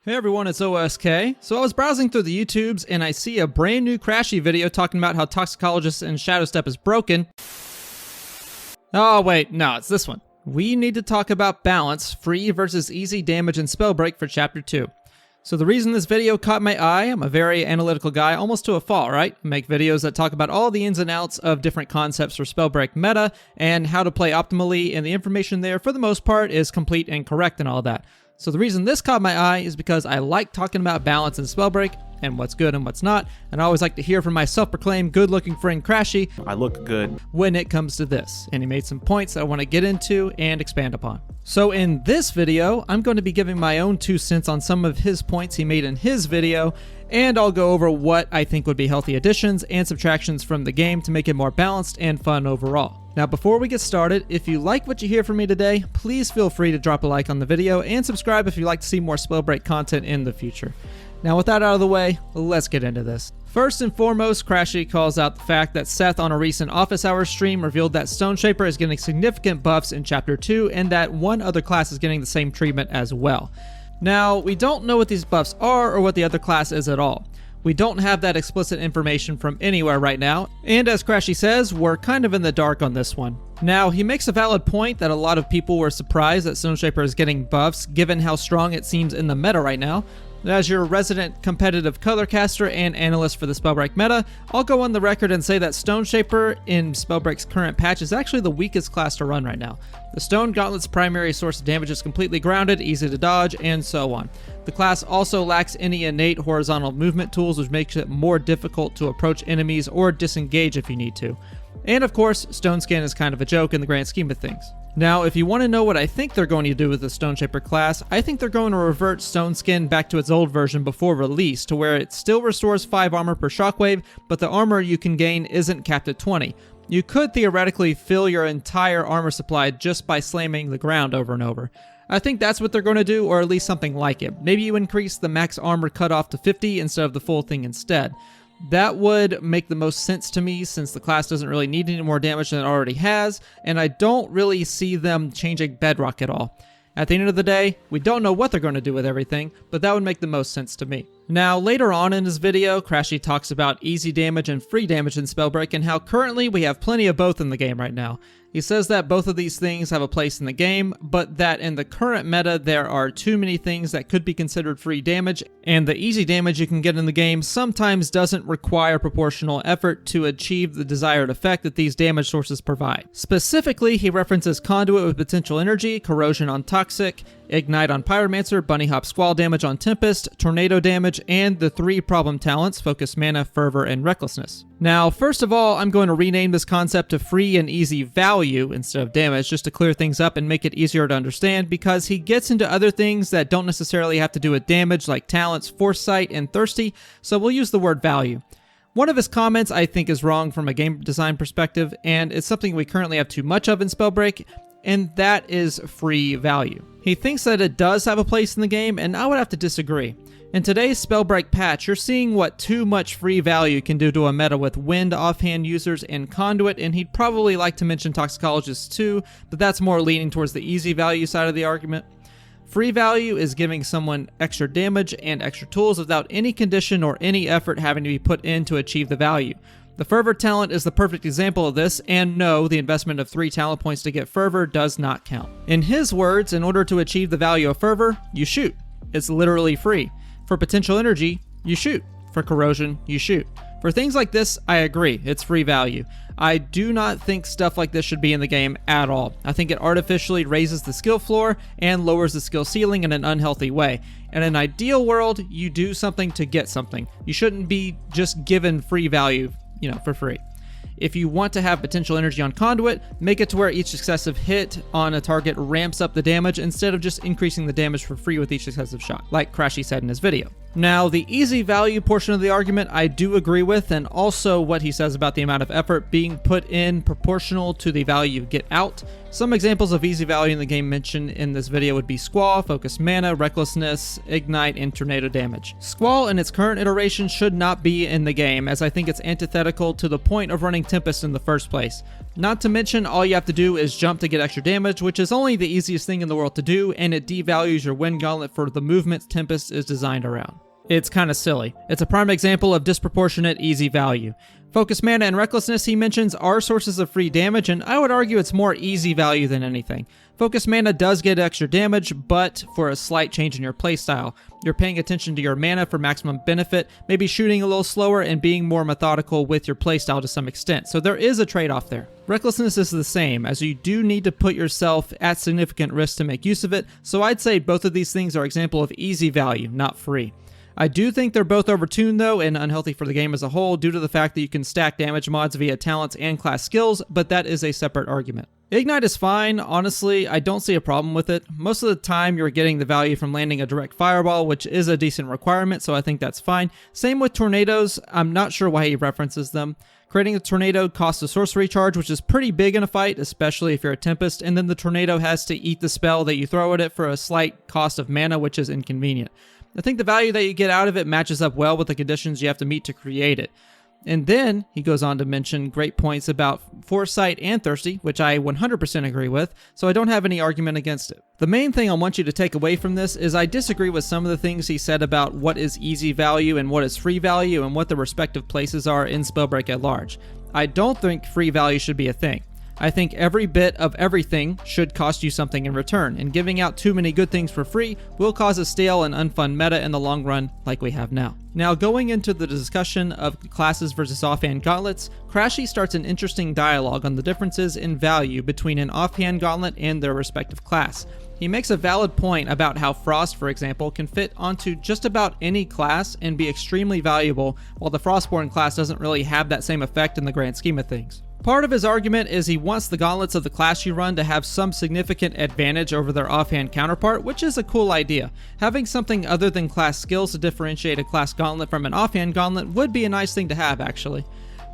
Hey everyone, it's OSK. So I was browsing through the YouTubes and I see a brand new Krashy video talking about how Toxicologist and Shadow Step is broken. Oh wait, no, it's this one. We need to talk about balance, free versus easy damage and Spellbreak for Chapter 2. So the reason this video caught my eye, I'm a very analytical guy, almost to a fault, right? I make videos that talk about all the ins and outs of different concepts for Spellbreak meta and how to play optimally, and the information there, for the most part, is complete and correct and all that. So the reason this caught my eye is because I like talking about balance in Spellbreak and what's good and what's not, and I always like to hear from my self-proclaimed good-looking friend Krashy. I look good. When it comes to this, and he made some points that I want to get into and expand upon. So in this video, I'm going to be giving my own 2 cents on some of his points he made in his video, and I'll go over what I think would be healthy additions and subtractions from the game to make it more balanced and fun overall. Now before we get started, if you like what you hear from me today, please feel free to drop a like on the video and subscribe if you'd like to see more Spellbreak content in the future. Now with that out of the way, let's get into this. First and foremost, Krashy calls out the fact that Seth on a recent Office Hours stream revealed that Stoneshaper is getting significant buffs in Chapter 2 and that one other class is getting the same treatment as well. Now, we don't know what these buffs are or what the other class is at all. We don't have that explicit information from anywhere right now, and as Krashy says, we're kind of in the dark on this one. Now, he makes a valid point that a lot of people were surprised that Stoneshaper is getting buffs given how strong it seems in the meta right now. As your resident competitive color caster and analyst for the Spellbreak meta, I'll go on the record and say that Stoneshaper in Spellbreak's current patch is actually the weakest class to run right now. The Stone Gauntlet's primary source of damage is completely grounded, easy to dodge, and so on. The class also lacks any innate horizontal movement tools, which makes it more difficult to approach enemies or disengage if you need to. And of course, Stone Skin is kind of a joke in the grand scheme of things. Now, if you want to know what I think they're going to do with the Stoneshaper class, I think they're going to revert Stone Skin back to its old version before release, to where it still restores 5 armor per shockwave, but the armor you can gain isn't capped at 20. You could theoretically fill your entire armor supply just by slamming the ground over and over. I think that's what they're going to do, or at least something like it. Maybe you increase the max armor cutoff to 50 instead of the full thing instead. That would make the most sense to me, since the class doesn't really need any more damage than it already has, and I don't really see them changing Bedrock at all. At the end of the day, we don't know what they're going to do with everything, but that would make the most sense to me. Now, later on in his video, Krashy talks about easy damage and free damage in Spellbreak and how currently we have plenty of both in the game right now. He says that both of these things have a place in the game, but that in the current meta there are too many things that could be considered free damage, and the easy damage you can get in the game sometimes doesn't require proportional effort to achieve the desired effect that these damage sources provide. Specifically, he references Conduit with potential energy, corrosion on Toxic, Ignite on Pyromancer, Bunny Hop Squall damage on Tempest, Tornado damage, and the 3 problem talents, Focus Mana, Fervor, and Recklessness. Now, first of all, I'm going to rename this concept to free and easy value instead of damage, just to clear things up and make it easier to understand, because he gets into other things that don't necessarily have to do with damage, like talents, Foresight, and Thirsty, so we'll use the word value. One of his comments I think is wrong from a game design perspective, and it's something we currently have too much of in Spellbreak, and that is free value. He thinks that it does have a place in the game, and I would have to disagree. In today's Spellbreak patch, you're seeing what too much free value can do to a meta with Wind, Offhand users, and Conduit, and he'd probably like to mention Toxicologists too, but that's more leaning towards the easy value side of the argument. Free value is giving someone extra damage and extra tools without any condition or any effort having to be put in to achieve the value. The Fervor talent is the perfect example of this, and no, the investment of 3 talent points to get Fervor does not count. In his words, in order to achieve the value of Fervor, you shoot. It's literally free. For potential energy, you shoot. For corrosion, you shoot. For things like this, I agree, it's free value. I do not think stuff like this should be in the game at all. I think it artificially raises the skill floor and lowers the skill ceiling in an unhealthy way. In an ideal world, you do something to get something. You shouldn't be just given free value, for free. If you want to have potential energy on Conduit, make it to where each successive hit on a target ramps up the damage instead of just increasing the damage for free with each successive shot, like Krashy said in his video. Now, the easy value portion of the argument I do agree with, and also what he says about the amount of effort being put in proportional to the value you get out. Some examples of easy value in the game mentioned in this video would be Squall, Focus Mana, Recklessness, Ignite, and Tornado damage. Squall in its current iteration should not be in the game, as I think it's antithetical to the point of running Tempest in the first place. Not to mention, all you have to do is jump to get extra damage, which is only the easiest thing in the world to do, and it devalues your Wind Gauntlet for the movement Tempest is designed around. It's kinda silly. It's a prime example of disproportionate easy value. Focus Mana and Recklessness he mentions are sources of free damage, and I would argue it's more easy value than anything. Focus Mana does get extra damage, but for a slight change in your playstyle. You're paying attention to your mana for maximum benefit, maybe shooting a little slower and being more methodical with your playstyle to some extent, so there is a trade-off there. Recklessness is the same, as you do need to put yourself at significant risk to make use of it, so I'd say both of these things are an example of easy value, not free. I do think they're both overtuned though and unhealthy for the game as a whole due to the fact that you can stack damage mods via talents and class skills, but that is a separate argument. Ignite is fine, honestly, I don't see a problem with it. Most of the time you're getting the value from landing a direct fireball, which is a decent requirement, so I think that's fine. Same with tornadoes, I'm not sure why he references them. Creating a tornado costs a sorcery charge, which is pretty big in a fight, especially if you're a Tempest, and then the tornado has to eat the spell that you throw at it for a slight cost of mana, which is inconvenient. I think the value that you get out of it matches up well with the conditions you have to meet to create it. And then he goes on to mention great points about Foresight and Thirsty, which I 100% agree with, so I don't have any argument against it. The main thing I want you to take away from this is I disagree with some of the things he said about what is easy value and what is free value and what the respective places are in Spellbreak at large. I don't think free value should be a thing. I think every bit of everything should cost you something in return, and giving out too many good things for free will cause a stale and unfun meta in the long run like we have now. Now, going into the discussion of classes versus offhand gauntlets, Krashy starts an interesting dialogue on the differences in value between an offhand gauntlet and their respective class. He makes a valid point about how Frost, for example, can fit onto just about any class and be extremely valuable, while the Frostborn class doesn't really have that same effect in the grand scheme of things. Part of his argument is he wants the gauntlets of the class you run to have some significant advantage over their offhand counterpart, which is a cool idea. Having something other than class skills to differentiate a class gauntlet from an offhand gauntlet would be a nice thing to have, actually.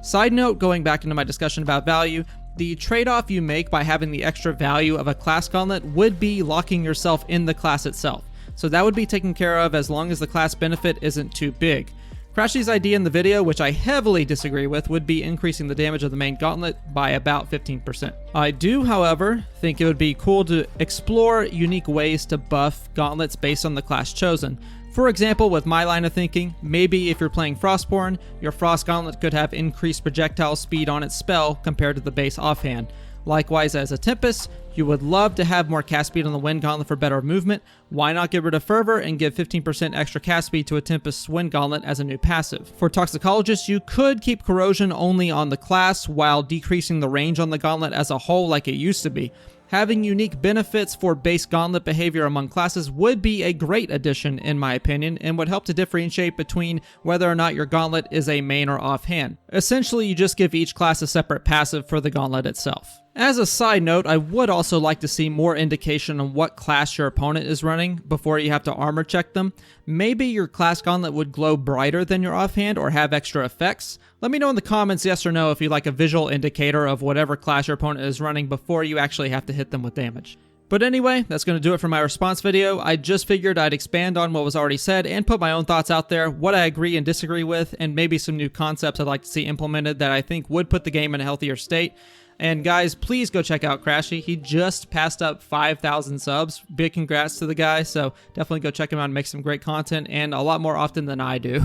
Side note, going back into my discussion about value, the trade-off you make by having the extra value of a class gauntlet would be locking yourself in the class itself. So that would be taken care of as long as the class benefit isn't too big. Krashy's idea in the video, which I heavily disagree with, would be increasing the damage of the main gauntlet by about 15%. I do, however, think it would be cool to explore unique ways to buff gauntlets based on the class chosen. For example, with my line of thinking, maybe if you're playing Frostborn, your Frost Gauntlet could have increased projectile speed on its spell compared to the base offhand. Likewise, as a Tempest, you would love to have more cast speed on the Wind Gauntlet for better movement. Why not get rid of Fervor and give 15% extra cast speed to a Tempest's Wind Gauntlet as a new passive? For Toxicologists, you could keep Corrosion only on the class while decreasing the range on the Gauntlet as a whole like it used to be. Having unique benefits for base gauntlet behavior among classes would be a great addition in my opinion and would help to differentiate between whether or not your gauntlet is a main or offhand. Essentially, you just give each class a separate passive for the gauntlet itself. As a side note, I would also like to see more indication on what class your opponent is running before you have to armor check them. Maybe your class gauntlet would glow brighter than your offhand or have extra effects. Let me know in the comments yes or no if you'd like a visual indicator of whatever class your opponent is running before you actually have to hit them with damage. But anyway, that's going to do it for my response video. I just figured I'd expand on what was already said and put my own thoughts out there, what I agree and disagree with, and maybe some new concepts I'd like to see implemented that I think would put the game in a healthier state. And guys, please go check out Krashy. He just passed up 5,000 subs. Big congrats to the guy, so definitely go check him out and make some great content, and a lot more often than I do.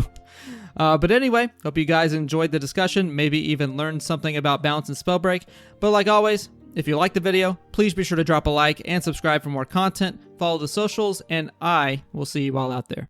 But anyway, hope you guys enjoyed the discussion, maybe even learned something about balance and Spellbreak. But like always, if you liked the video, please be sure to drop a like and subscribe for more content, follow the socials, and I will see you all out there.